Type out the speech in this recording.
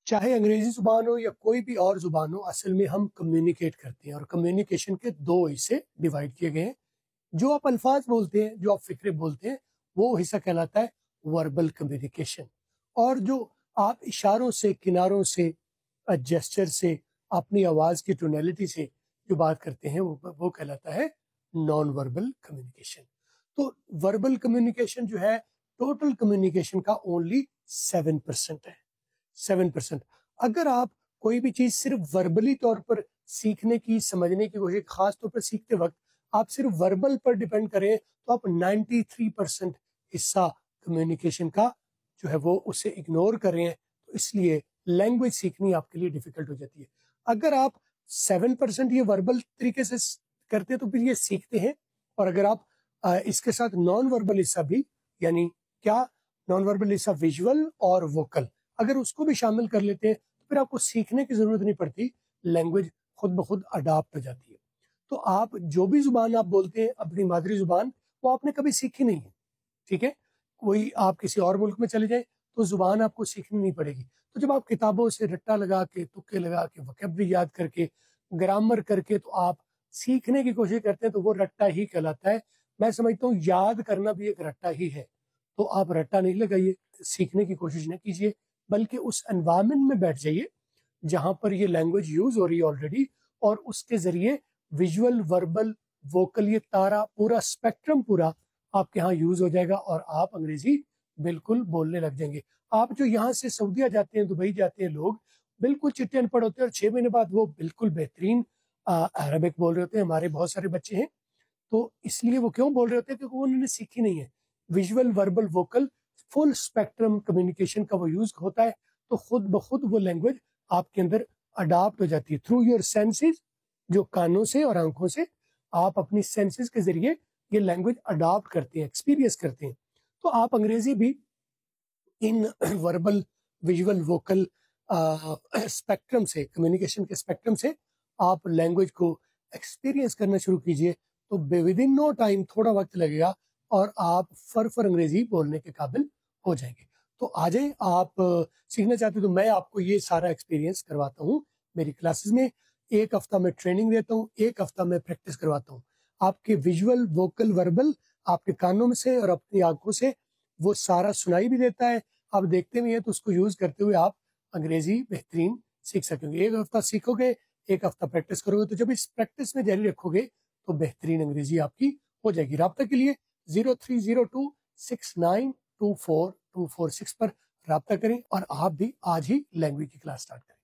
चाहे अंग्रेजी जुबान हो या कोई भी और जुबान हो, असल में हम कम्युनिकेट करते हैं और कम्युनिकेशन के दो हिस्से डिवाइड किए गए हैं। जो आप अल्फाज बोलते हैं, जो आप फिक्रे बोलते हैं, वो हिस्सा कहलाता है वर्बल कम्युनिकेशन। और जो आप इशारों से, किनारों से, जेस्चर से, अपनी आवाज़ की टोनैलिटी से जो बात करते हैं वो कहलाता है नॉन वर्बल कम्युनिकेशन। तो वर्बल कम्युनिकेशन जो है टोटल कम्युनिकेशन का ओनली 7% है। 7%। अगर आप कोई भी चीज़ सिर्फ वर्बली तौर पर सीखने की, समझने की कोशिश, खास तौर पर सीखते वक्त आप सिर्फ वर्बल पर डिपेंड करें तो आप 93% हिस्सा कम्युनिकेशन का जो है वो उसे इग्नोर कर रहे हैं। तो इसलिए लैंग्वेज सीखनी आपके लिए डिफिकल्ट हो जाती है। अगर आप 7% ये वर्बल तरीके से करते हैं तो फिर ये सीखते हैं। और अगर आप इसके साथ नॉन वर्बल हिस्सा भी, यानी क्या, नॉन वर्बल हिस्सा विजुअल और वोकल, अगर उसको भी शामिल कर लेते हैं तो फिर आपको सीखने की जरूरत नहीं पड़ती, लैंग्वेज खुद ब खुद अडाप्ट हो जाती है। तो आप जो भी जुबान आप बोलते हैं, अपनी मादरी जुबान, वो आपने कभी सीखी नहीं है, ठीक है। कोई आप किसी और मुल्क में चले जाए तो जुबान आपको सीखनी नहीं पड़ेगी। तो जब आप किताबों से रट्टा लगा के, तुक्के लगा के, वोकैबुलरी याद करके, ग्रामर करके तो आप सीखने की कोशिश करते हैं तो वो रट्टा ही कहलाता है। मैं समझता हूँ याद करना भी एक रट्टा ही है। तो आप रट्टा नहीं लगाइए, सीखने की कोशिश न कीजिए, बल्कि उस एनवायरनमेंट में बैठ जाइए जहां पर ये लैंग्वेज यूज हो रही है ऑलरेडी, और उसके जरिए विजुअल, वर्बल, वोकल, ये तारा पूरा स्पेक्ट्रम पूरा आपके यहाँ यूज हो जाएगा और आप अंग्रेजी बिल्कुल बोलने लग जाएंगे। आप जो यहाँ से सऊदीया जाते हैं, दुबई जाते हैं लोग, बिल्कुल चिट्टे अनपढ़ होते हैं और 6 महीने बाद वो बिल्कुल बेहतरीन अरबिक बोल रहे होते हैं। हमारे बहुत सारे बच्चे हैं। तो इसलिए वो क्यों बोल रहे होते हैं? क्योंकि उन्होंने सीखी नहीं है। Visual, verbal, vocal, full spectrum communication का वो यूज होता है। तो खुद ब खुद वो लैंग्वेज आपके अंदर अडाप्ट हो जाती है थ्रू योर सेंसेस। जो कानों से और आंखों से आप अपनी सेंसेस के जरिए ये लैंग्वेज अडाप्ट करते हैं, एक्सपीरियंस करते हैं। तो आप अंग्रेजी भी इन वर्बल, विजुअल, वोकल स्पेक्ट्रम से, कम्युनिकेशन के स्पेक्ट्रम से आप लैंग्वेज को एक्सपीरियंस करना शुरू कीजिए। तो विद इन नो टाइम, थोड़ा वक्त लगेगा और आप फर अंग्रेजी बोलने के काबिल हो जाएंगे। तो आ जाए, आप सीखना चाहते हो तो मैं आपको ये सारा एक्सपीरियंस करवाता हूँ मेरी क्लासेस में। एक हफ्ता में ट्रेनिंग देता हूँ, एक हफ्ता में प्रैक्टिस करवाता हूँ। आपके विजुअल, वोकल, वर्बल आपके कानों में से और अपनी आंखों से वो सारा सुनाई भी देता है, आप देखते भी हैं। तो उसको यूज करते हुए आप अंग्रेजी बेहतरीन सीख सकेंगे। एक हफ्ता सीखोगे, एक हफ्ता प्रैक्टिस करोगे, तो जब इस प्रैक्टिस में जारी रखोगे तो बेहतरीन अंग्रेजी आपकी हो जाएगी। राब्ता के लिए 0302692424 पर राब्ता करें और आप भी आज ही लैंग्वेज की क्लास स्टार्ट करें।